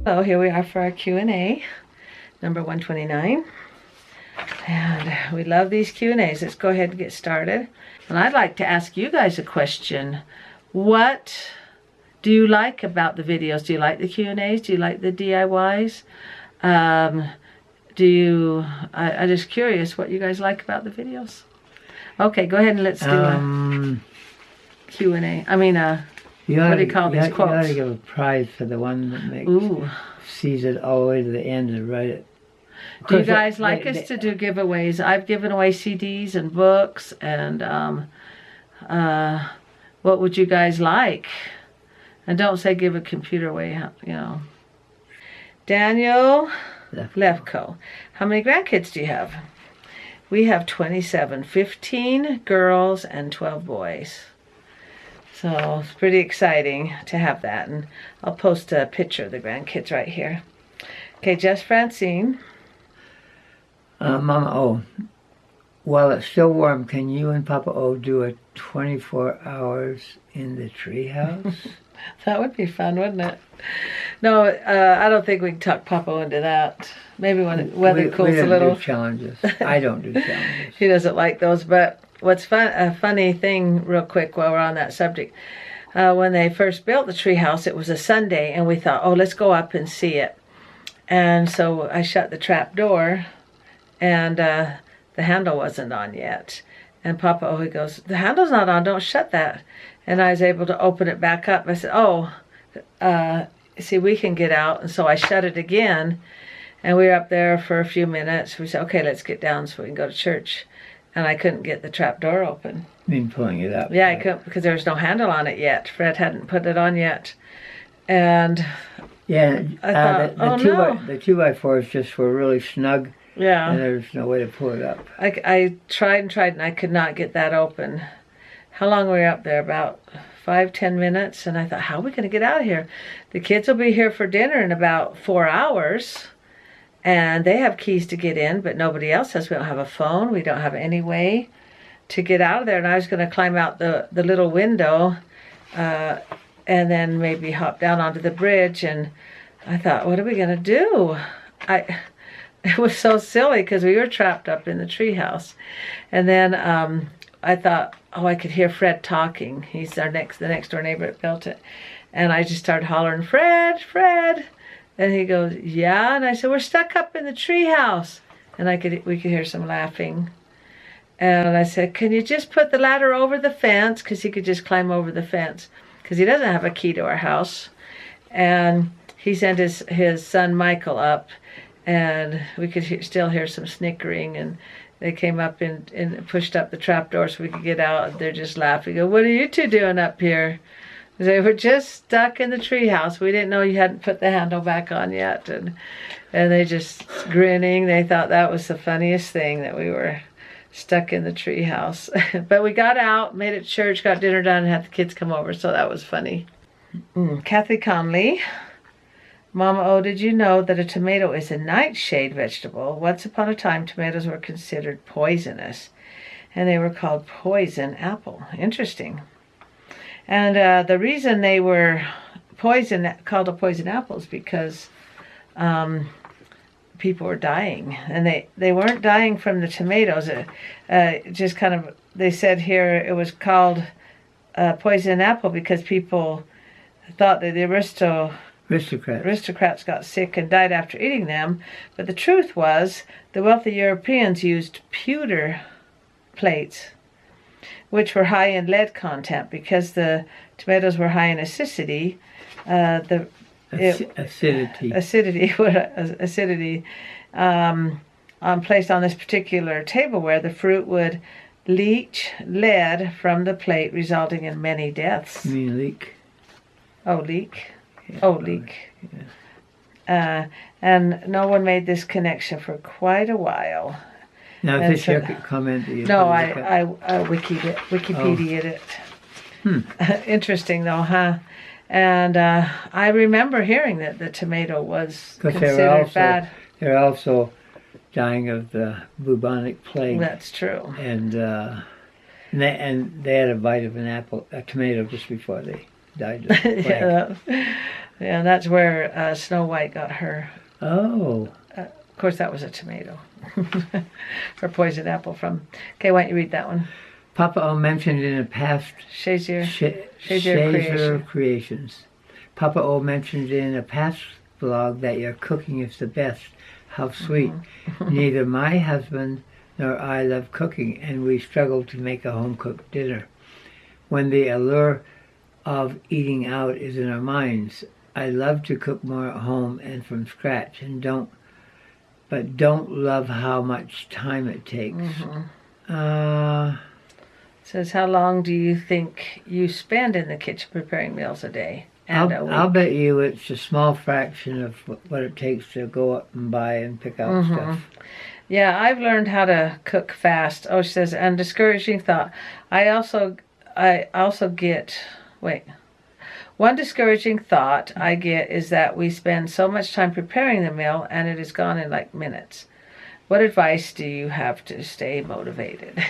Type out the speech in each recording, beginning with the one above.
So here we are for our Q&A, number 129. And we love these Q&As. Let's go ahead and get started. And I'd like to ask you guys a question. What do you like about the videos? Do you like the Q&As? Do you like the DIYs? I'm just curious what you guys like about the videos. Okay, go ahead and let's do a Q&A. I mean, what do you call these quotes? You ought to give a prize for the one that sees it all the way to the end and write it. Do you guys like us to do giveaways? I've given away CDs and books, and what would you guys like? And don't say give a computer away, you know. Daniel Lefko. How many grandkids do you have? We have 27, 15 girls and 12 boys. So it's pretty exciting to have that. And I'll post a picture of the grandkids right here. Okay, Jess Francine. Mama O, while it's still warm, can you and Papa O do a 24 hours in the treehouse? That would be fun, wouldn't it? No, I don't think we can talk Papa into that. Maybe when the weather cools a little. We don't do challenges. I don't do challenges. He doesn't like those. But what's a funny thing, real quick, while we're on that subject, when they first built the treehouse, it was a Sunday, and we thought, oh, let's go up and see it. And so I shut the trap door, and the handle wasn't on yet. And Papa, he goes, the handle's not on, don't shut that. And I was able to open it back up. I said, oh, see, we can get out. And so I shut it again, and we were up there for a few minutes. We said, okay, let's get down so we can go to church. And I couldn't get the trap door open. I mean, pulling it up. Yeah, I couldn't, because there was no handle on it yet. Fred hadn't put it on yet. And yeah, I thought, the 2x4s just were really snug. Yeah. And there's no way to pull it up. I tried and tried, and I could not get that open. How long were we up there? About 5-10 minutes. And I thought, how are we going to get out of here? The kids will be here for dinner in about 4 hours. And they have keys to get in, but nobody else has. We don't have a phone. We don't have any way to get out of there. And I was going to climb out the little window and then maybe hop down onto the bridge. And I thought, what are we going to do? It was so silly because we were trapped up in the treehouse. And then I thought, oh, I could hear Fred talking. He's the next door neighbor that built it. And I just started hollering, Fred, Fred. And he goes, yeah. And I said, we're stuck up in the treehouse. And we could hear some laughing. And I said, can you just put the ladder over the fence? Because he could just climb over the fence. Because he doesn't have a key to our house. And he sent his son Michael up. And we could still hear some snickering. And they came up and pushed up the trap door so we could get out. And they're just laughing. Go, what are you two doing up here? They were just stuck in the treehouse. We didn't know you hadn't put the handle back on yet. And they just grinning. They thought that was the funniest thing, that we were stuck in the treehouse. But we got out, made it to church, got dinner done, and had the kids come over. So that was funny. Kathy Conley. Mama O, did you know that a tomato is a nightshade vegetable? Once upon a time, tomatoes were considered poisonous. And they were called poison apple. Interesting. And the reason they were called a poison apple is because people were dying. And they weren't dying from the tomatoes. Just kind of, they said here it was called poison apple because people thought that the aristocrats got sick and died after eating them. But the truth was, the wealthy Europeans used pewter plates, which were high in lead content. Because the tomatoes were high in acidity, placed on this particular tableware, the fruit would leach lead from the plate, resulting in many deaths. You mean leak? Oh, leak. Yeah, oh, leak. Yeah. And no one made this connection for quite a while. Now, is this your comment? No, I Wikipedia'd it. Interesting, though, huh? And I remember hearing that the tomato was considered bad. They're also dying of the bubonic plague. That's true. And they had a bite of a tomato just before they died of plague. Yeah, that's where Snow White got her. Oh. Of course, that was a tomato. Or poisoned apple from. Okay, why don't you read that one? Papa O mentioned in a past Shazier Creations. Papa O mentioned in a past vlog that your cooking is the best. How sweet. Neither my husband nor I love cooking, and we struggle to make a home-cooked dinner. When the allure of eating out is in our minds, I love to cook more at home and from scratch, and don't love how much time it takes. Says, how long do you think you spend in the kitchen preparing meals a day? I'll bet you it's a small fraction of what it takes to go up and buy and pick out stuff. Yeah, I've learned how to cook fast. Oh, she says, and discouraging thought. I also get, one discouraging thought I get is that we spend so much time preparing the meal and it is gone in like minutes. What advice do you have to stay motivated?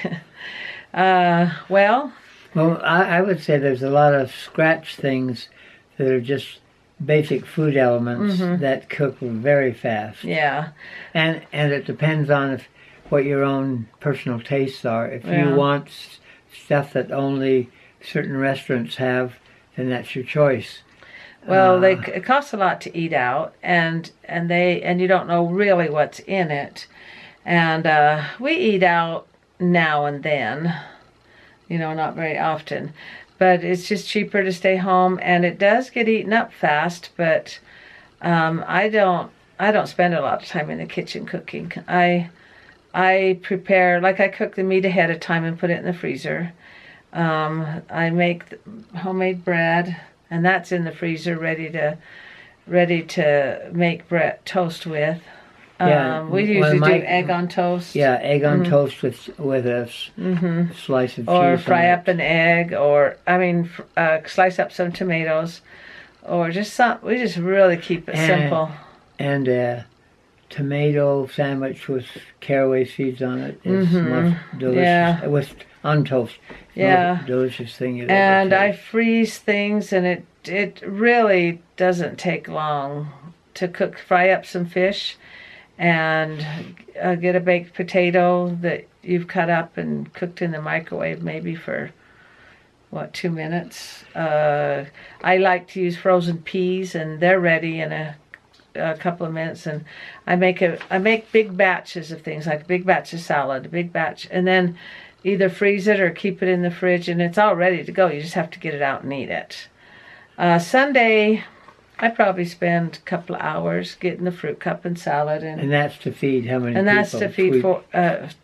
Well, I would say there's a lot of scratch things that are just basic food elements that cook very fast. Yeah. And it depends on what your own personal tastes are. If you want stuff that only certain restaurants have, then that's your choice. Well, it costs a lot to eat out, and you don't know really what's in it. And we eat out now and then, not very often. But it's just cheaper to stay home, and it does get eaten up fast. But I don't spend a lot of time in the kitchen cooking. I prepare, like I cook the meat ahead of time and put it in the freezer. I make homemade bread, and that's in the freezer, ready to make bread toast with. We usually do egg on toast. Yeah, egg on toast with a slice of cheese. Or fry up an egg, or slice up some tomatoes, or just we just really keep it simple. And a tomato sandwich with caraway seeds on it is most delicious. Yeah. On toast. Yeah. Most delicious thing you'd And ever I taste. freeze things, and it really doesn't take long to cook. Fry up some fish. And get a baked potato that you've cut up and cooked in the microwave maybe for, 2 minutes. I like to use frozen peas, and they're ready in a couple of minutes. And I make big batches of things, like a big batch of salad, a big batch, and then either freeze it or keep it in the fridge, and it's all ready to go. You just have to get it out and eat it. Sunday, I probably spend a couple of hours getting the fruit cup and salad. And that's to feed how many people? And that's to feed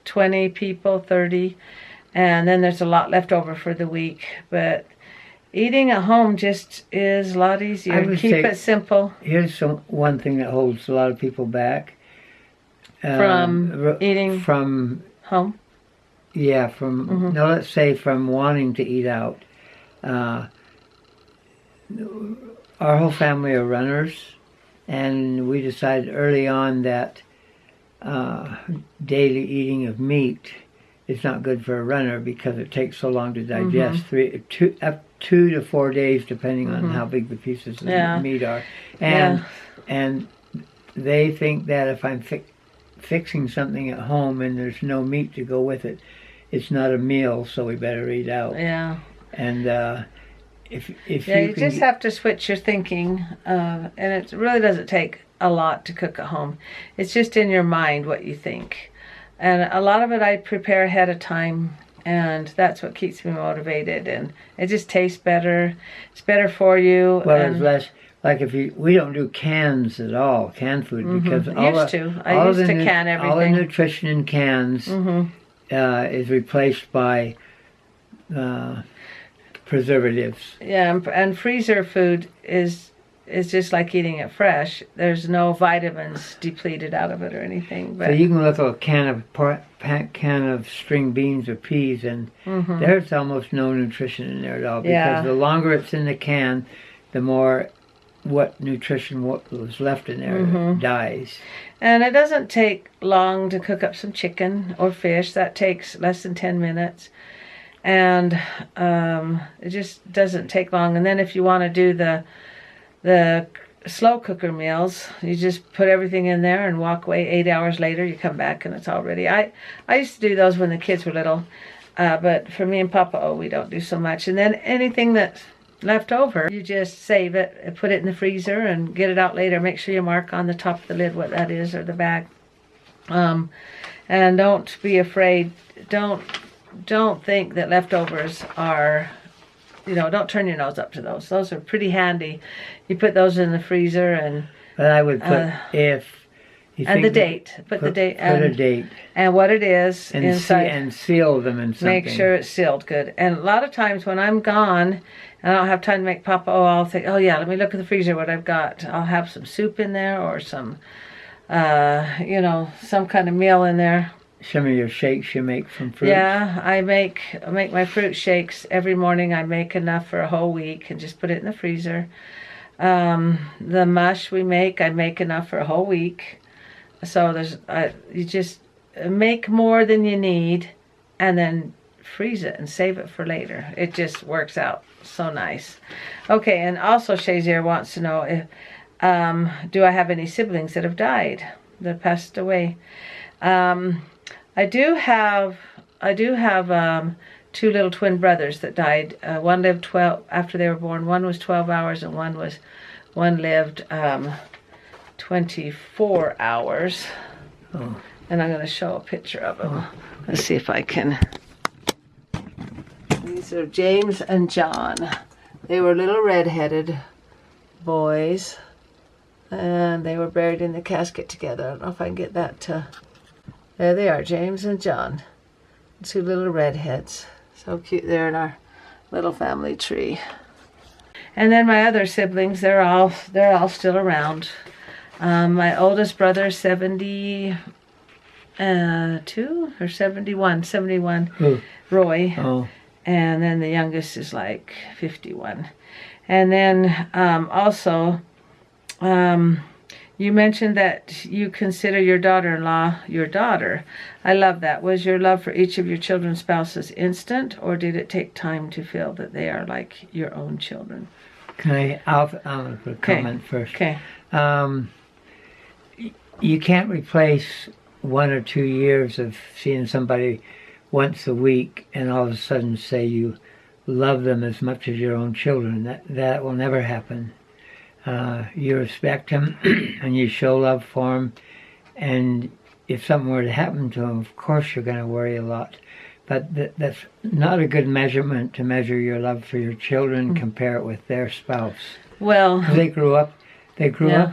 20 people, 30. And then there's a lot left over for the week. But eating at home just is a lot easier. Keep it simple. Here's one thing that holds a lot of people back. From eating from home? Yeah, let's say from wanting to eat out. Our whole family are runners, and we decided early on that daily eating of meat is not good for a runner because it takes so long to digest. 2 to 4 days, depending on how big the pieces of meat are. And they think that if I'm fixing something at home and there's no meat to go with it, it's not a meal, so we better eat out. Yeah. And if you just have to switch your thinking, and it really doesn't take a lot to cook at home. It's just in your mind what you think, and a lot of it I prepare ahead of time, and that's what keeps me motivated. And it just tastes better. It's better for you. Well, it's less. Like we don't do cans at all, canned food, because I used to can everything. All the nutrition in cans is replaced by preservatives. Yeah, and freezer food is just like eating it fresh. There's no vitamins depleted out of it or anything. But so you can look at a can of string beans or peas, and there's almost no nutrition in there at all. Because the longer it's in the can, the more what was left in there dies. And it doesn't take long to cook up some chicken or fish. That takes less than 10 minutes. and it just doesn't take long. And then if you want to do the slow cooker meals, you just put everything in there and walk away. 8 hours later, you come back and it's all ready. I used to do those when the kids were little, but for me and Papa, we don't do so much. And then anything that's left over, you just save it and put it in the freezer and get it out later. Make sure you mark on the top of the lid what that is, or the bag. And don't be afraid. Don't think that leftovers are, don't turn your nose up to those. Those are pretty handy. You put those in the freezer and... But I would put if... You and the date. Put the date. Put a date. And what it is and inside. And seal them in something. Make sure it's sealed good. And a lot of times when I'm gone and I don't have time to make Papa, I'll think, oh yeah, let me look at the freezer what I've got. I'll have some soup in there or some, some kind of meal in there. Some of your shakes you make from fruit. Yeah, I make my fruit shakes every morning. I make enough for a whole week and just put it in the freezer. The mush I make enough for a whole week. So you just make more than you need and then freeze it and save it for later. It just works out so nice. Okay, and also Shazier wants to know if do I have any siblings that have died, that passed away? I do have 2 little twin brothers that died. One lived 12 after they were born. One was 12 hours and one lived 24 hours. Oh. And I'm going to show a picture of them. Oh. Let's see if I can. These are James and John. They were little red-headed boys. And they were buried in the casket together. I don't know if I can get that to... There they are, James and John. 2 little redheads. So cute. They're in our little family tree. And then my other siblings, they're all still around. My oldest brother, 72 or 71, Ooh. Roy. Oh. And then the youngest is like 51. And then also, you mentioned that you consider your daughter-in-law your daughter. I love that. Was your love for each of your children's spouses instant, or did it take time to feel that they are like your own children? I'll put a comment first. Okay. You can't replace 1 or 2 years of seeing somebody once a week and all of a sudden say you love them as much as your own children. That will never happen. You respect them and you show love for them, and if something were to happen to them, of course you're going to worry a lot. But that's not a good measurement to measure your love for your children. Compare it with their spouse. Well, they grew up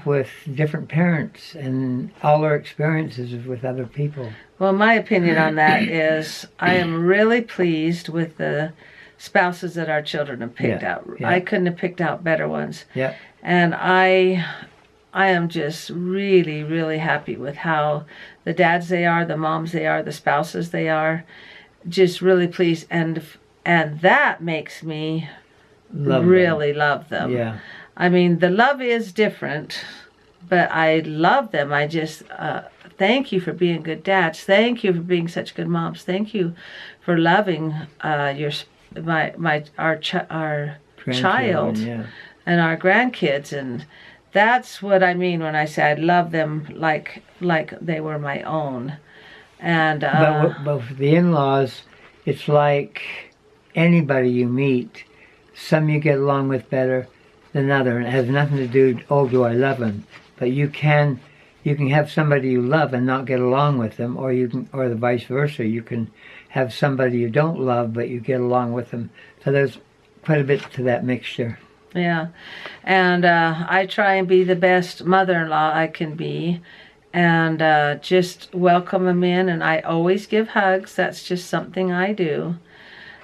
with different parents and all their experiences with other people. Well, my opinion on that is I am really pleased with the spouses that our children have picked out. Yeah. I couldn't have picked out better ones. Yeah. And I am just really, really happy with how the dads they are, the moms they are, the spouses they are. Just really pleased, and that makes me really love them. Yeah. I mean, the love is different, but I love them. I just thank you for being good dads. Thank you for being such good moms. Thank you for loving our child and our grandkids, and that's what I mean when I say I love them like they were my own. And but with the in-laws, it's like anybody you meet. Some you get along with better than other, and it has nothing to do. Oh, do I love them? But you can have somebody you love and not get along with them, or the vice versa. You can have somebody you don't love but you get along with them. So there's quite a bit to that mixture. Yeah, and I try and be the best mother-in-law I can be. And just welcome them in, and I always give hugs. That's just something I do.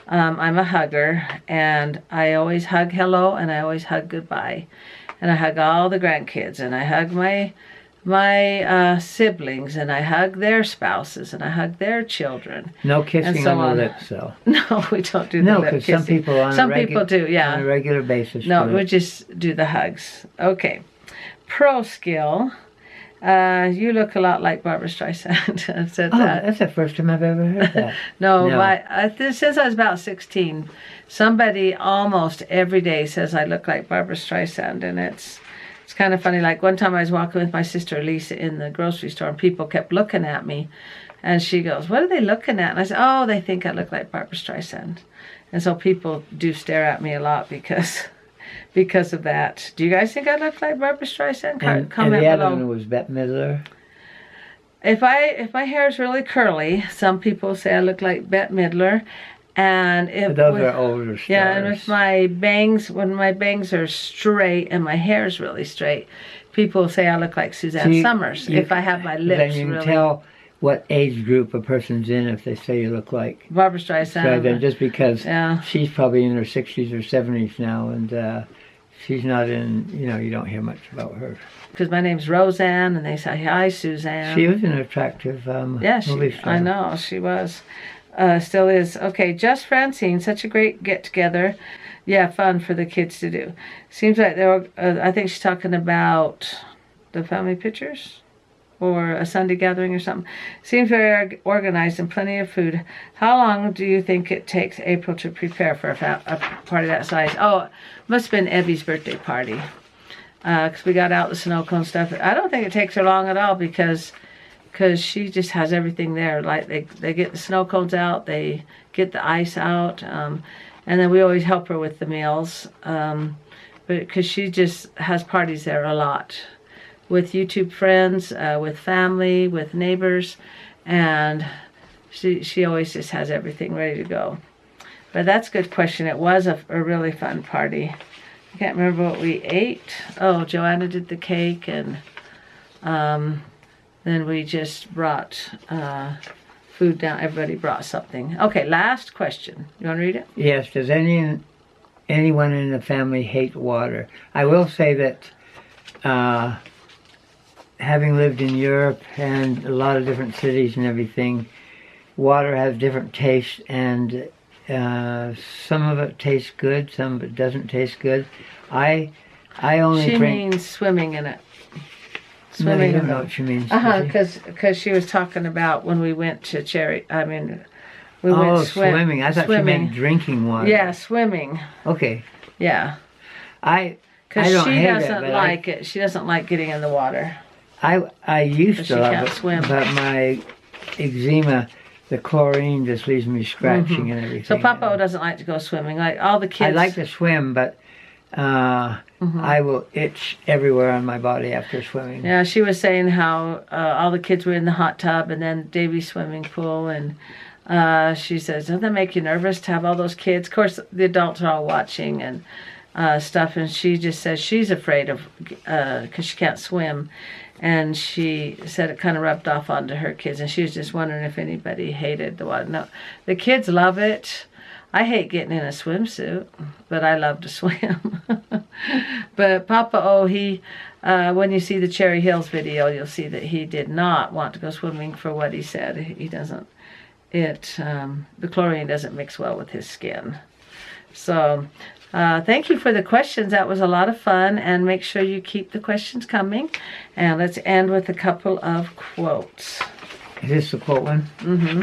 I'm a hugger, and I always hug hello, and I always hug goodbye. And I hug all the grandkids, and I hug my siblings, and I hug their spouses, and I hug their children. No kissing on the lips, though. No, we don't do the lip kissing. No, because some people do, yeah. On a regular basis. No, we just do the hugs. Okay. Pro skill. You look a lot like Barbara Streisand. I've said Oh, that. that's the first time I've ever heard that. No, No. since I was about 16, somebody almost every day says I look like Barbara Streisand, and it's kind of funny. Like one time I was walking with my sister Lisa in the grocery store, and people kept looking at me, and she goes, "What are they looking at?" And I said, "Oh, they think I look like Barbara Streisand," and so people do stare at me a lot because of that. Do you guys think I look like Barbara Streisand? And Comment the other below. one was Bette Midler. If my hair is really curly, some people say I look like Bette Midler, and But those are older stars. yeah, and with my bangs, when my bangs are straight and my hair is really straight, people say I look like Suzanne Summers. If I have my lips then you can really. tell what age group a person's in if they say you look like Barbara Streisand. Streisand, just because Yeah. she's probably in her 60s or 70s now, and she's not in, you don't hear much about her. Because my name's Roseanne, and they say, "Hi, Suzanne." She was an attractive Yeah, movie star. I know, she was. Still is. Okay, Just Francine, such a great get-together. Yeah, fun for the kids to do. Seems like they were, I think she's talking about the family pictures or a Sunday gathering or something. Seems very organized and plenty of food. How long do you think it takes April to prepare for a party that size? Oh, it must have been Evie's birthday party. Because we got out the snow cone stuff. I don't think it takes her long at all because she just has everything there. Like they get the snow cones out, they get the ice out, and then we always help her with the meals. But because she just has parties there a lot, with YouTube friends, with family, with neighbors, and she always just has everything ready to go. But that's a good question. It was a really fun party. I can't remember what we ate. Oh, Joanna did the cake, and then we just brought food down. Everybody brought something. Okay, last question. You want to read it? Yes. Does anyone in the family hate water? I will say that having lived in Europe and a lot of different cities and everything, water has different tastes, and some of it tastes good, some of it doesn't taste good. I only She drink. means swimming in it. No, you Swimming don't in know it. what she means. Because she was talking about when we went to we Oh, went swimming. I thought she meant drinking water. Yeah, swimming. Okay. Yeah. I Because don't she hate it, doesn't but like it. She doesn't like getting in the water. I used But to she love can't it, swim. but my eczema, the chlorine just leaves me scratching and everything. So Papa doesn't like to go swimming. Like all the kids. I like to swim, but I will itch everywhere on my body after swimming. Yeah, she was saying how all the kids were in the hot tub and then Davy's swimming pool, and she says, "Doesn't that make you nervous to have all those kids?" Of course, the adults are all watching and stuff, and she just says she's afraid of because she can't swim, and she said it kind of rubbed off onto her kids, and she was just wondering if anybody hated the water. No, the kids love it. I hate getting in a swimsuit, but I love to swim. But Papa he, when you see the Cherry Hills video, you'll see that he did not want to go swimming for what he said. He doesn't, the chlorine doesn't mix well with his skin. So, thank you for the questions. That was a lot of fun, and make sure you keep the questions coming. And let's end with a couple of quotes. Is this the quote one? Mm-hmm.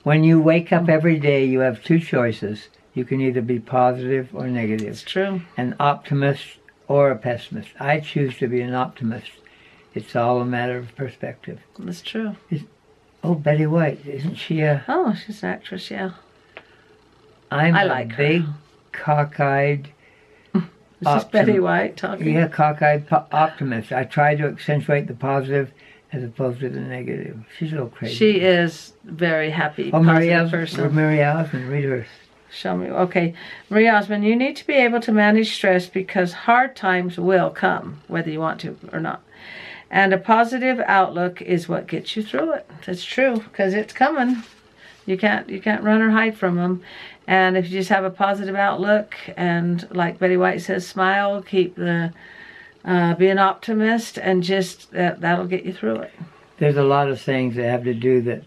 When you wake up every day, you have two choices. You can either be positive or negative. It's true. An optimist or a pessimist. I choose to be an optimist. It's all a matter of perspective. That's true. Oh, Betty White, isn't she a... Oh, she's an actress, yeah. I like her. big, cockeyed... Is this Betty White talking? Yeah, cockeyed optimist. I try to accentuate the positive as opposed to the negative. She's a little crazy. She is very happy, Oh, positive person. Marie Osmond, read her. Show me. Okay. Marie Osmond, you need to be able to manage stress because hard times will come, whether you want to or not. And a positive outlook is what gets you through it. That's true, because it's coming. You can't run or hide from them. And if you just have a positive outlook and, like Betty White says, smile, keep the be an optimist, and just that'll get you through it. There's a lot of things that have to do that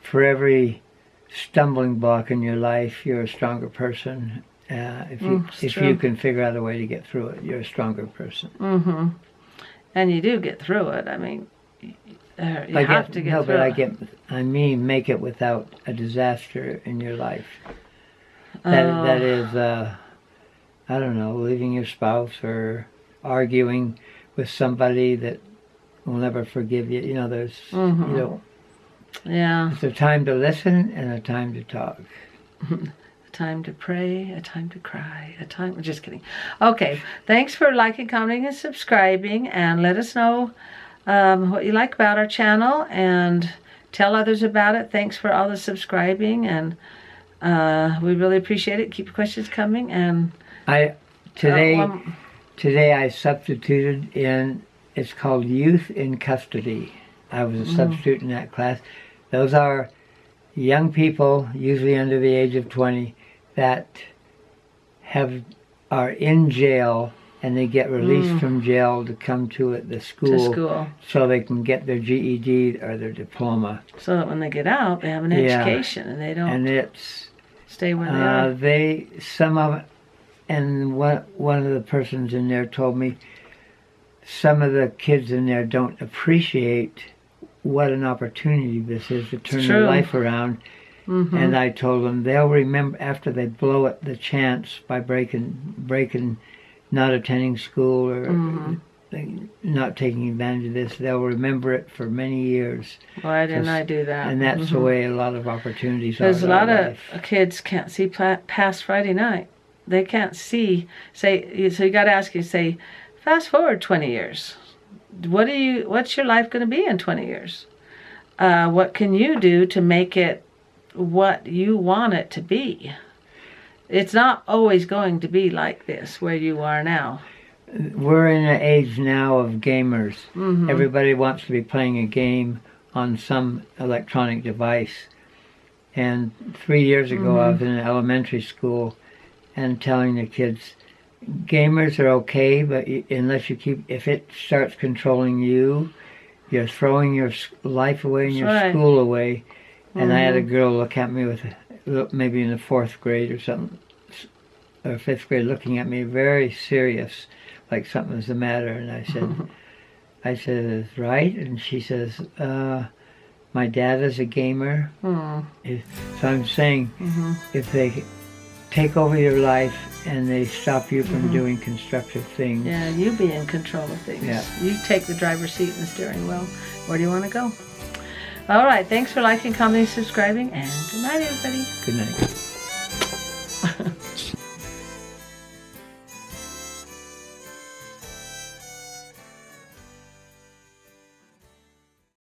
for every stumbling block in your life, you're a stronger person. If you can figure out a way to get through it, you're a stronger person. Mm-hmm. And you do get through it. I mean, You have to get no, through but it. I mean, make it without a disaster in your life. That is, I don't know, leaving your spouse or arguing with somebody that will never forgive you. You know, there's, you know, Yeah. it's a time to listen and a time to talk. A time to pray, a time to cry, a time... Just kidding. Okay, thanks for liking, commenting, and subscribing, and let us know what you like about our channel, and tell others about it. Thanks for all the subscribing, and we really appreciate it. Keep your questions coming, and... Today I substituted in, it's called Youth in Custody. I was a substitute in that class. Those are young people, usually under the age of 20, that are in jail, and they get released from jail to come to the school, so they can get their GED or their diploma. So that when they get out, they have an education, and they don't stay where they are. And one of the persons in there told me some of the kids in there don't appreciate what an opportunity this is to turn their life around. And I told them they'll remember after they blow it the chance by breaking, not attending school or not taking advantage of this. They'll remember it for many years. Why didn't I do that? And that's the way a lot of opportunities are. There's a lot of kids can't see past Friday night. They can't see. So you got to ask you. Say, fast forward 20 years. What's your life going to be in 20 years? What can you do to make it what you want it to be? It's not always going to be like this where you are now. We're in an age now of gamers. Everybody wants to be playing a game on some electronic device. And 3 years ago I was in an elementary school and telling the kids, gamers are okay, but unless if it starts controlling you, you're throwing your life away and your school away. And I had a girl look at me maybe in the 4th grade or something, or 5th grade, looking at me very serious, like something was the matter. And I said, right? And she says, my dad is a gamer. So I'm saying, if they take over your life and they stop you from doing constructive things. Yeah, you be in control of things. Yeah. You take the driver's seat and the steering wheel. Where do you want to go? All right, thanks for liking, commenting, subscribing, and good night, everybody. Good night.